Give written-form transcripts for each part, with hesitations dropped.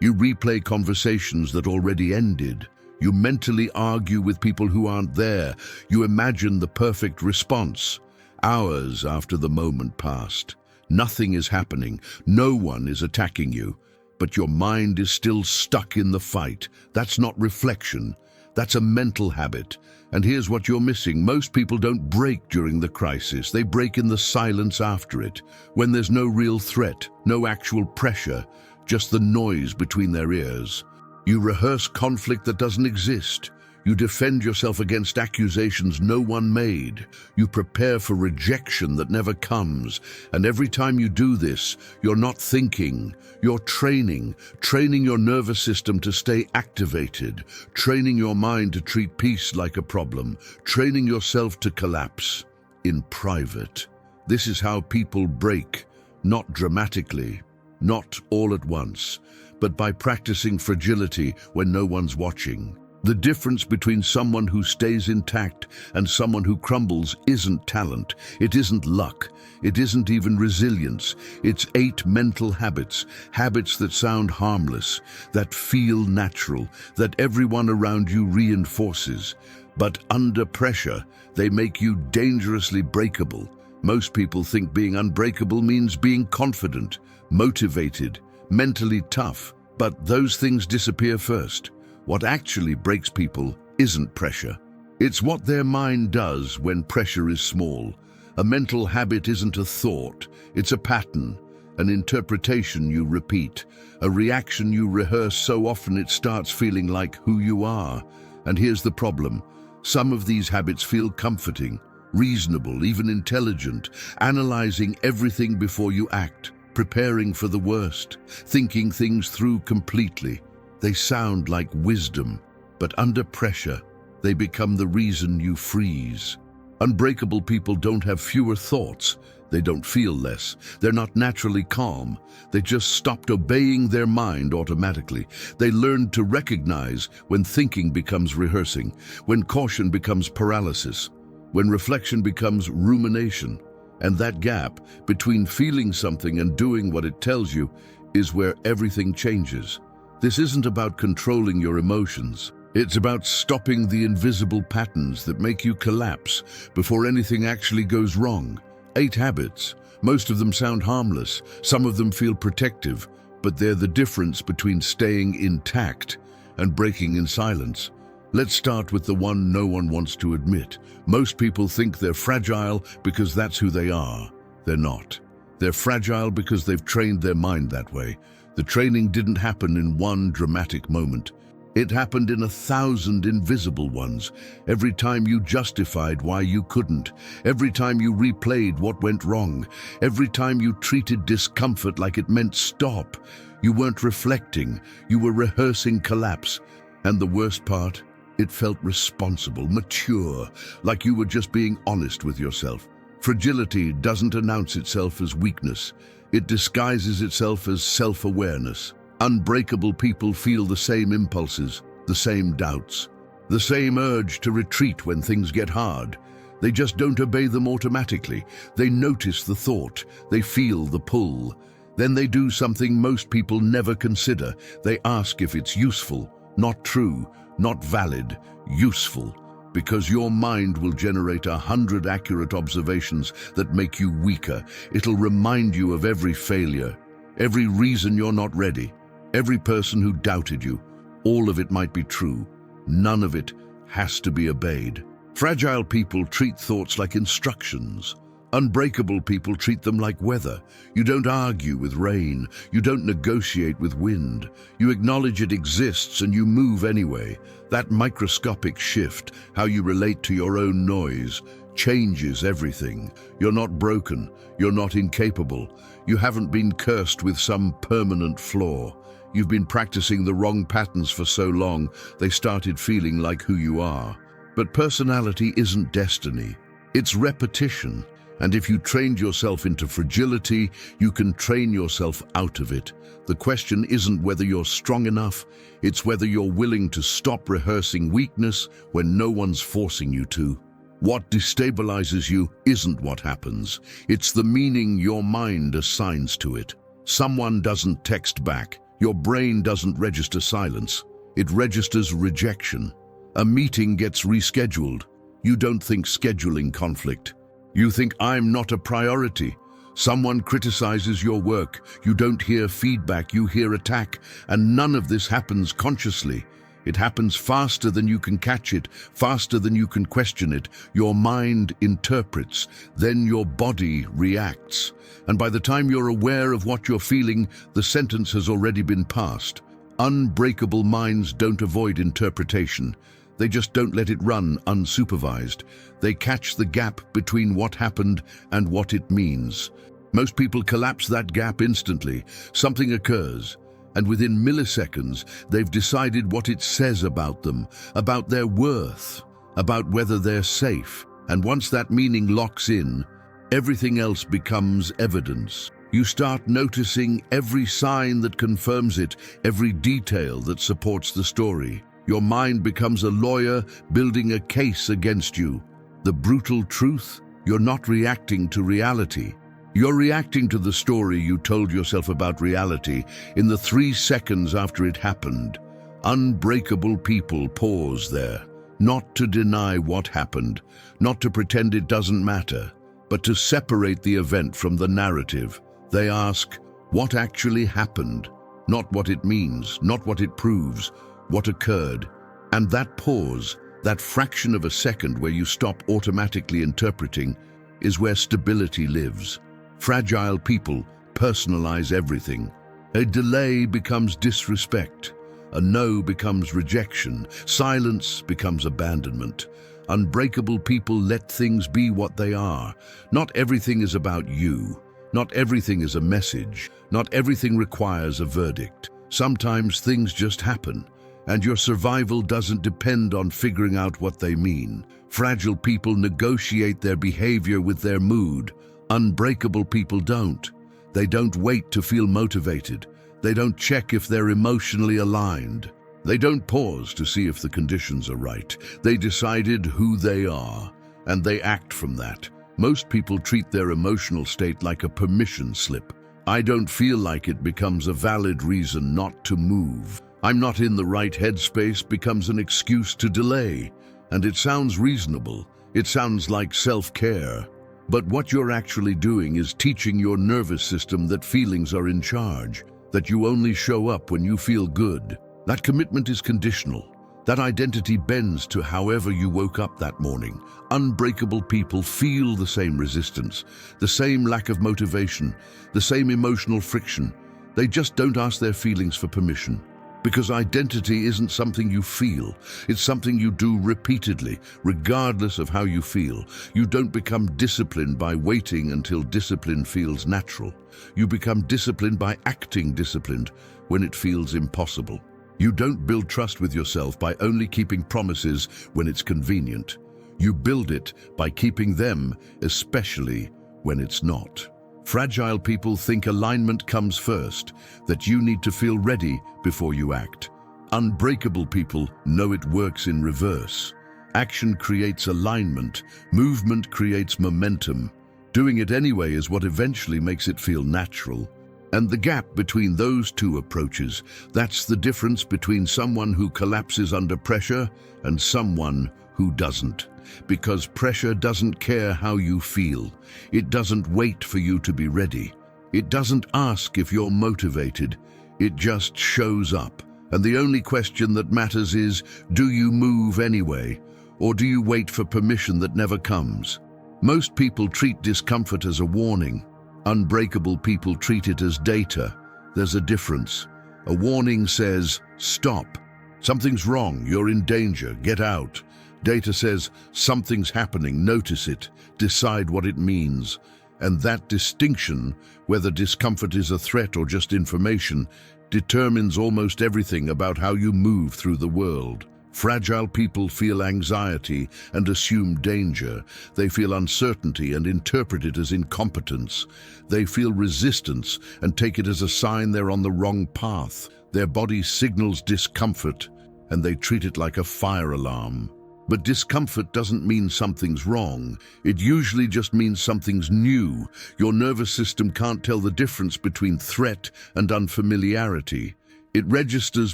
You replay conversations that already ended. You mentally argue with people who aren't there. You imagine the perfect response. Hours after the moment passed, nothing is happening. No one is attacking you. But your mind is still stuck in the fight. That's not reflection. That's a mental habit. And here's what you're missing. Most people don't break during the crisis. They break in the silence after it, when there's no real threat, no actual pressure, just the noise between their ears. You rehearse conflict that doesn't exist. You defend yourself against accusations no one made. You prepare for rejection that never comes. And every time you do this, you're not thinking. You're training your nervous system to stay activated, training your mind to treat peace like a problem, training yourself to collapse in private. This is how people break, not dramatically, not all at once, but by practicing fragility when no one's watching. The difference between someone who stays intact and someone who crumbles isn't talent, it isn't luck, it isn't even resilience. It's 8 mental habits, habits that sound harmless, that feel natural, that everyone around you reinforces. But under pressure, they make you dangerously breakable. Most people think being unbreakable means being confident, motivated, mentally tough, but those things disappear first. What actually breaks people isn't pressure. It's what their mind does when pressure is small. A mental habit isn't a thought, it's a pattern, an interpretation you repeat, a reaction you rehearse so often it starts feeling like who you are. And here's the problem. Some of these habits feel comforting, reasonable, even intelligent, analyzing everything before you act, preparing for the worst, thinking things through completely. They sound like wisdom, but under pressure, they become the reason you freeze. Unbreakable people don't have fewer thoughts. They don't feel less. They're not naturally calm. They just stopped obeying their mind automatically. They learned to recognize when thinking becomes rehearsing, when caution becomes paralysis, when reflection becomes rumination. And that gap between feeling something and doing what it tells you is where everything changes. This isn't about controlling your emotions. It's about stopping the invisible patterns that make you collapse before anything actually goes wrong. 8 habits. Most of them sound harmless. Some of them feel protective, but they're the difference between staying intact and breaking in silence. Let's start with the one no one wants to admit. Most people think they're fragile because that's who they are. They're not. They're fragile because they've trained their mind that way. The training didn't happen in one dramatic moment. It happened in 1,000 invisible ones. Every time you justified why you couldn't. Every time you replayed what went wrong. Every time you treated discomfort like it meant stop. You weren't reflecting. You were rehearsing collapse. And the worst part, it felt responsible, mature, like you were just being honest with yourself. Fragility doesn't announce itself as weakness. It disguises itself as self-awareness. Unbreakable people feel the same impulses, the same doubts, the same urge to retreat when things get hard. They just don't obey them automatically. They notice the thought, they feel the pull. Then they do something most people never consider. They ask if it's useful, not true, not valid, useful. Because your mind will generate 100 accurate observations that make you weaker. It'll remind you of every failure, every reason you're not ready, every person who doubted you. All of it might be true. None of it has to be obeyed. Fragile people treat thoughts like instructions. Unbreakable people treat them like weather. You don't argue with rain. You don't negotiate with wind. You acknowledge it exists and you move anyway. That microscopic shift, how you relate to your own noise, changes everything. You're not broken. You're not incapable. You haven't been cursed with some permanent flaw. You've been practicing the wrong patterns for so long, they started feeling like who you are. But personality isn't destiny. It's repetition. And if you trained yourself into fragility, you can train yourself out of it. The question isn't whether you're strong enough, it's whether you're willing to stop rehearsing weakness when no one's forcing you to. What destabilizes you isn't what happens, it's the meaning your mind assigns to it. Someone doesn't text back, Your brain doesn't register silence. It registers rejection. A meeting gets rescheduled. You don't think scheduling conflict. You think, I'm not a priority. Someone criticizes your work. You don't hear feedback, you hear attack. And none of this happens consciously. It happens faster than you can catch it, faster than you can question it. Your mind interprets, then your body reacts. And by the time you're aware of what you're feeling, the sentence has already been passed. Unbreakable minds don't avoid interpretation. They just don't let it run unsupervised. They catch the gap between what happened and what it means. Most people collapse that gap instantly. Something occurs, and within milliseconds, they've decided what it says about them, about their worth, about whether they're safe. And once that meaning locks in, everything else becomes evidence. You start noticing every sign that confirms it, every detail that supports the story. Your mind becomes a lawyer building a case against you. The brutal truth? You're not reacting to reality. You're reacting to the story you told yourself about reality in the 3 seconds after it happened. Unbreakable people pause there, not to deny what happened, not to pretend it doesn't matter, but to separate the event from the narrative. They ask, what actually happened? Not what it means, not what it proves, what occurred. And that pause, that fraction of a second where you stop automatically interpreting, is where stability lives. Fragile people personalize everything. A delay becomes disrespect. A no becomes rejection. Silence becomes abandonment. Unbreakable people let things be what they are. Not everything is about you. Not everything is a message. Not everything requires a verdict. Sometimes things just happen, and your survival doesn't depend on figuring out what they mean. Fragile people negotiate their behavior with their mood. Unbreakable people don't. They don't wait to feel motivated. They don't check if they're emotionally aligned. They don't pause to see if the conditions are right. They decided who they are, and they act from that. Most people treat their emotional state like a permission slip. I don't feel like it becomes a valid reason not to move. I'm not in the right headspace becomes an excuse to delay. And it sounds reasonable. It sounds like self-care. But what you're actually doing is teaching your nervous system that feelings are in charge, that you only show up when you feel good. That commitment is conditional. That identity bends to however you woke up that morning. Unbreakable people feel the same resistance, the same lack of motivation, the same emotional friction. They just don't ask their feelings for permission. Because identity isn't something you feel. It's something you do repeatedly, regardless of how you feel. You don't become disciplined by waiting until discipline feels natural. You become disciplined by acting disciplined when it feels impossible. You don't build trust with yourself by only keeping promises when it's convenient. You build it by keeping them, especially when it's not. Fragile people think alignment comes first, that you need to feel ready before you act. Unbreakable people know it works in reverse. Action creates alignment, movement creates momentum. Doing it anyway is what eventually makes it feel natural. And the gap between those two approaches, that's the difference between someone who collapses under pressure and someone who doesn't. Because pressure doesn't care how you feel. It doesn't wait for you to be ready. It doesn't ask if you're motivated. It just shows up. And the only question that matters is, do you move anyway? Or do you wait for permission that never comes? Most people treat discomfort as a warning. Unbreakable people treat it as data. There's a difference. A warning says, stop. Something's wrong, you're in danger, get out. Data says, something's happening, notice it, decide what it means. And that distinction, whether discomfort is a threat or just information, determines almost everything about how you move through the world. Fragile people feel anxiety and assume danger. They feel uncertainty and interpret it as incompetence. They feel resistance and take it as a sign they're on the wrong path. Their body signals discomfort, and they treat it like a fire alarm. But discomfort doesn't mean something's wrong. It usually just means something's new. Your nervous system can't tell the difference between threat and unfamiliarity. It registers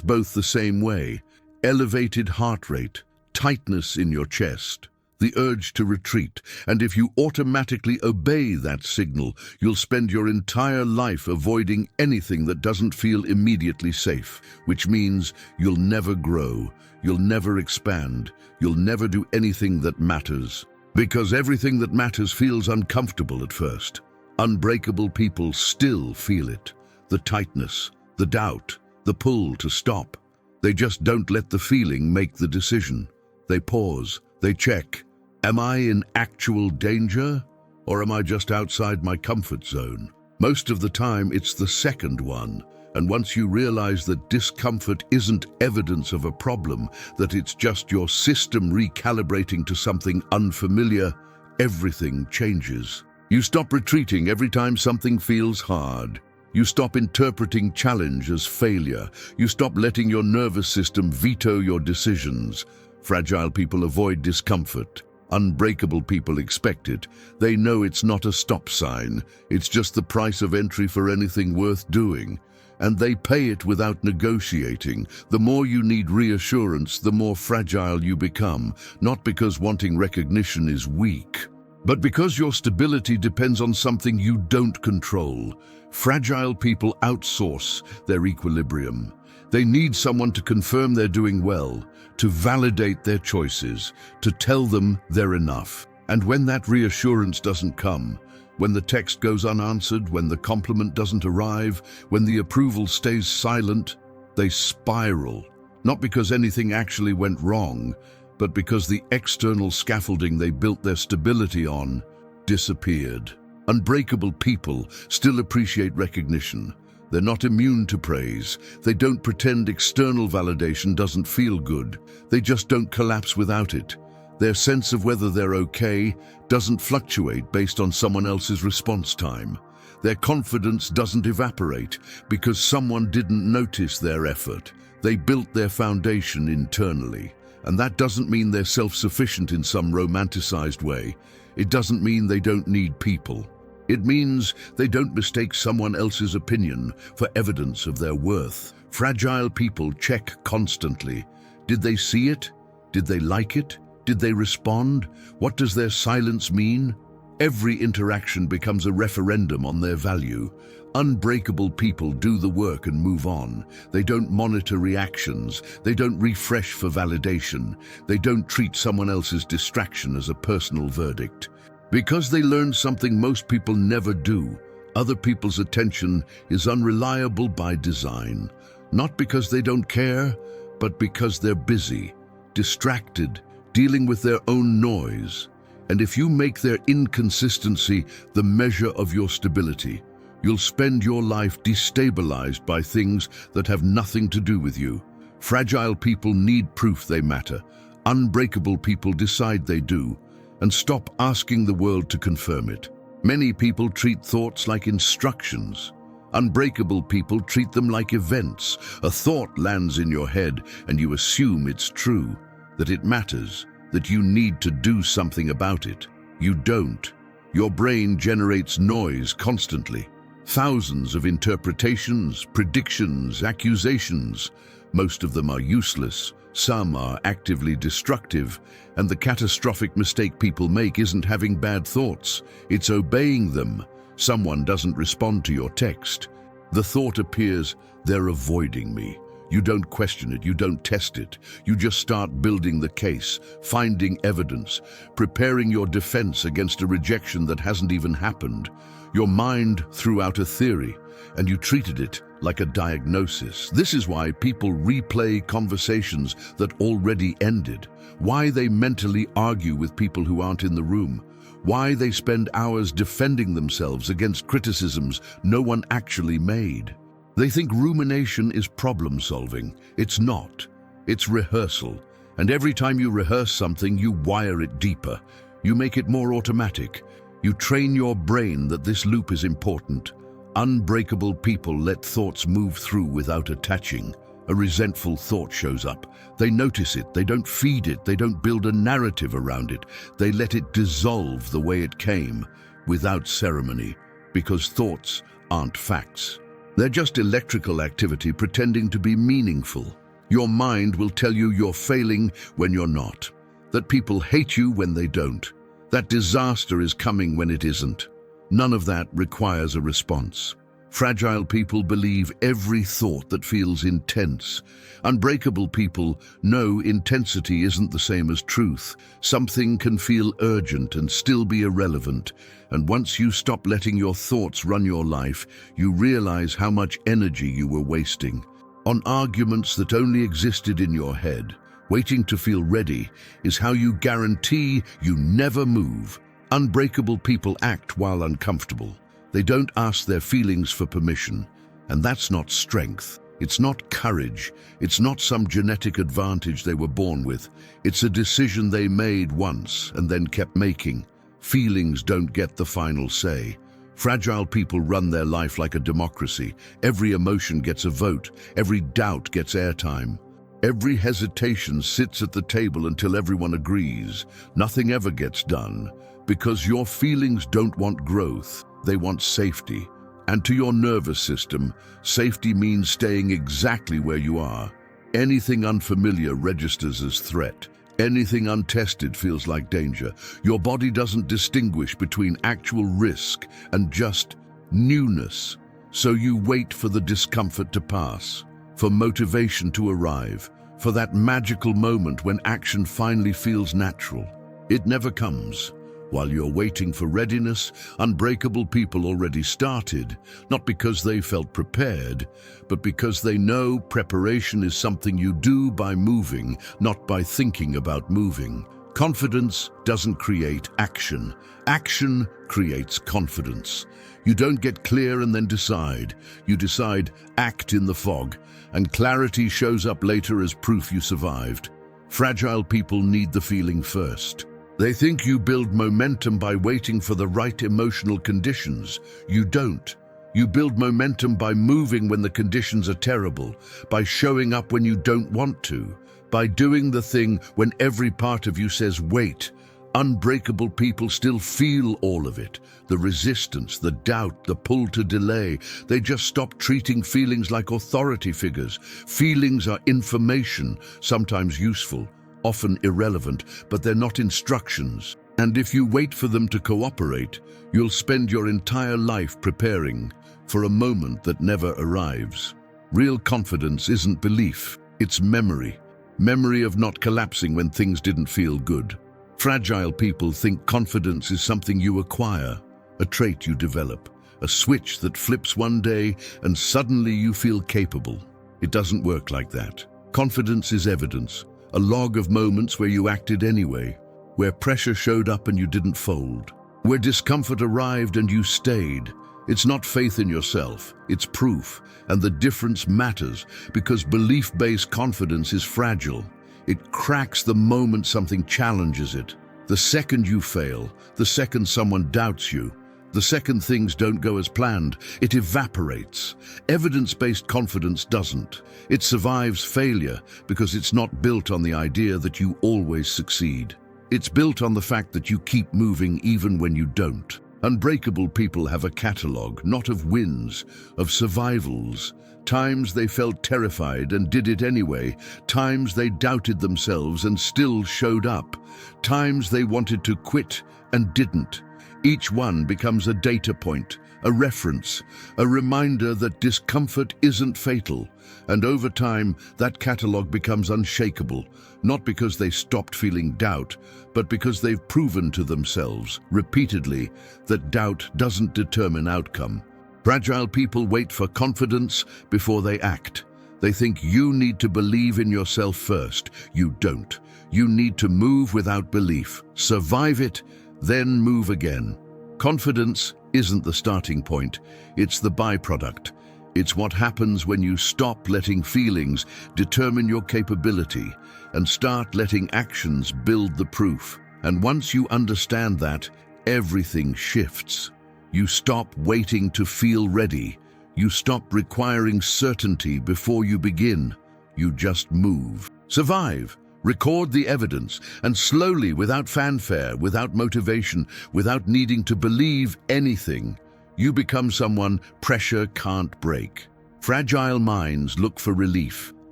both the same way: elevated heart rate, tightness in your chest, the urge to retreat. And if you automatically obey that signal, you'll spend your entire life avoiding anything that doesn't feel immediately safe, which means you'll never grow, you'll never expand, you'll never do anything that matters. Because everything that matters feels uncomfortable at first. Unbreakable people still feel it. The tightness, the doubt, the pull to stop. They just don't let the feeling make the decision. They pause, they check. Am I in actual danger, or am I just outside my comfort zone? Most of the time, it's the second one. And once you realize that discomfort isn't evidence of a problem, that it's just your system recalibrating to something unfamiliar, everything changes. You stop retreating every time something feels hard. You stop interpreting challenge as failure. You stop letting your nervous system veto your decisions. Fragile people avoid discomfort. Unbreakable people expect it. They know it's not a stop sign. It's just the price of entry for anything worth doing. And they pay it without negotiating. The more you need reassurance, the more fragile you become, not because wanting recognition is weak, but because your stability depends on something you don't control. Fragile people outsource their equilibrium. They need someone to confirm they're doing well, to validate their choices, to tell them they're enough. And when that reassurance doesn't come, when the text goes unanswered, when the compliment doesn't arrive, when the approval stays silent, they spiral. Not because anything actually went wrong, but because the external scaffolding they built their stability on disappeared. Unbreakable people still appreciate recognition. They're not immune to praise. They don't pretend external validation doesn't feel good. They just don't collapse without it. Their sense of whether they're okay doesn't fluctuate based on someone else's response time. Their confidence doesn't evaporate because someone didn't notice their effort. They built their foundation internally. And that doesn't mean they're self-sufficient in some romanticized way. It doesn't mean they don't need people. It means they don't mistake someone else's opinion for evidence of their worth. Fragile people check constantly. Did they see it? Did they like it? Did they respond? What does their silence mean? Every interaction becomes a referendum on their value. Unbreakable people do the work and move on. They don't monitor reactions. They don't refresh for validation. They don't treat someone else's distraction as a personal verdict. Because they learned something most people never do. Other people's attention is unreliable by design. Not because they don't care, but because they're busy, distracted, dealing with their own noise. And if you make their inconsistency the measure of your stability, you'll spend your life destabilized by things that have nothing to do with you. Fragile people need proof they matter. Unbreakable people decide they do, and stop asking the world to confirm it. Many people treat thoughts like instructions. Unbreakable people treat them like events. A thought lands in your head and you assume it's true, that it matters, that you need to do something about it. You don't. Your brain generates noise constantly. Thousands of interpretations, predictions, accusations. Most of them are useless. Some are actively destructive, and the catastrophic mistake people make isn't having bad thoughts, it's obeying them. Someone doesn't respond to your text. The thought appears, they're avoiding me. You don't question it, you don't test it. You just start building the case, finding evidence, preparing your defense against a rejection that hasn't even happened. Your mind threw out a theory, and you treated it like a diagnosis. This is why people replay conversations that already ended, why they mentally argue with people who aren't in the room, why they spend hours defending themselves against criticisms no one actually made. They think rumination is problem solving. It's not. It's rehearsal. And every time you rehearse something, you wire it deeper. You make it more automatic. You train your brain that this loop is important. Unbreakable people let thoughts move through without attaching. A resentful thought shows up. They notice it, they don't feed it, they don't build a narrative around it. They let it dissolve the way it came, without ceremony, because thoughts aren't facts. They're just electrical activity pretending to be meaningful. Your mind will tell you you're failing when you're not, that people hate you when they don't, that disaster is coming when it isn't. None of that requires a response. Fragile people believe every thought that feels intense. Unbreakable people know intensity isn't the same as truth. Something can feel urgent and still be irrelevant. And once you stop letting your thoughts run your life, you realize how much energy you were wasting on arguments that only existed in your head. Waiting to feel ready is how you guarantee you never move. Unbreakable people act while uncomfortable. They don't ask their feelings for permission, and that's not strength. It's not courage. It's not some genetic advantage they were born with. It's a decision they made once and then kept making. Feelings don't get the final say. Fragile people run their life like a democracy. Every emotion gets a vote. Every doubt gets airtime. Every hesitation sits at the table until everyone agrees. Nothing ever gets done, because your feelings don't want growth. They want safety. And to your nervous system, safety means staying exactly where you are. Anything unfamiliar registers as threat. Anything untested feels like danger. Your body doesn't distinguish between actual risk and just newness. So you wait for the discomfort to pass, for motivation to arrive, for that magical moment when action finally feels natural. It never comes. While you're waiting for readiness, unbreakable people already started, not because they felt prepared, but because they know preparation is something you do by moving, not by thinking about moving. Confidence doesn't create action. Action creates confidence. You don't get clear and then decide. You decide, act in the fog, and clarity shows up later as proof you survived. Fragile people need the feeling first. They think you build momentum by waiting for the right emotional conditions. You don't. You build momentum by moving when the conditions are terrible, by showing up when you don't want to, by doing the thing when every part of you says, wait. Unbreakable people still feel all of it. The resistance, the doubt, the pull to delay. They just stop treating feelings like authority figures. Feelings are information, sometimes useful, often irrelevant, but they're not instructions. And if you wait for them to cooperate, you'll spend your entire life preparing for a moment that never arrives. Real confidence isn't belief, it's memory. Memory of not collapsing when things didn't feel good. Fragile people think confidence is something you acquire, a trait you develop, a switch that flips one day and suddenly you feel capable. It doesn't work like that. Confidence is evidence. A log of moments where you acted anyway, where pressure showed up and you didn't fold, where discomfort arrived and you stayed. It's not faith in yourself, it's proof, and the difference matters because belief-based confidence is fragile. It cracks the moment something challenges it. The second you fail, the second someone doubts you, the second things don't go as planned, it evaporates. Evidence-based confidence doesn't. It survives failure because it's not built on the idea that you always succeed. It's built on the fact that you keep moving even when you don't. Unbreakable people have a catalogue, not of wins, of survivals. Times they felt terrified and did it anyway. Times they doubted themselves and still showed up. Times they wanted to quit and didn't. Each one becomes a data point, a reference, a reminder that discomfort isn't fatal. And over time, that catalogue becomes unshakable, not because they stopped feeling doubt, but because they've proven to themselves, repeatedly, that doubt doesn't determine outcome. Fragile people wait for confidence before they act. They think you need to believe in yourself first. You don't. You need to move without belief. Survive it, then move again. Confidence isn't the starting point, it's the byproduct. It's what happens when you stop letting feelings determine your capability and start letting actions build the proof. And once you understand that, everything shifts. You stop waiting to feel ready. You stop requiring certainty before you begin. You just move. Survive. Record the evidence, and slowly, without fanfare, without motivation, without needing to believe anything, you become someone pressure can't break. Fragile minds look for relief.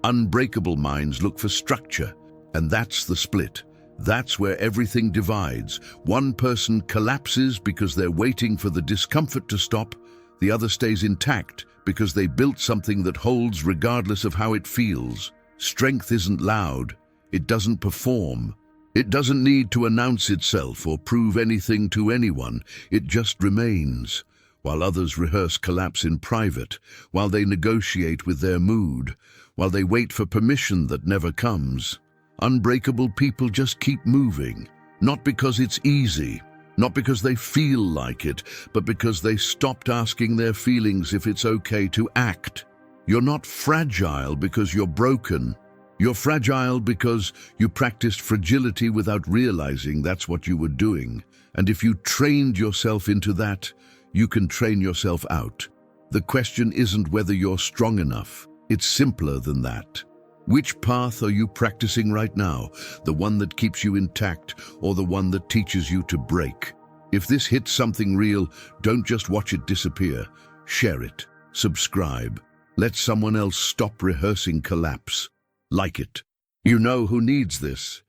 Unbreakable minds look for structure. And that's the split. That's where everything divides. One person collapses because they're waiting for the discomfort to stop. The other stays intact because they built something that holds regardless of how it feels. Strength isn't loud. It doesn't perform. It doesn't need to announce itself or prove anything to anyone. It just remains. While others rehearse collapse in private, while they negotiate with their mood, while they wait for permission that never comes. Unbreakable people just keep moving, not because it's easy, not because they feel like it, but because they stopped asking their feelings if it's okay to act. You're not fragile because you're broken. You're fragile because you practiced fragility without realizing that's what you were doing. And if you trained yourself into that, you can train yourself out. The question isn't whether you're strong enough. It's simpler than that. Which path are you practicing right now? The one that keeps you intact or the one that teaches you to break? If this hits something real, don't just watch it disappear. Share it. Subscribe. Let someone else stop rehearsing collapse. Like it. You know who needs this.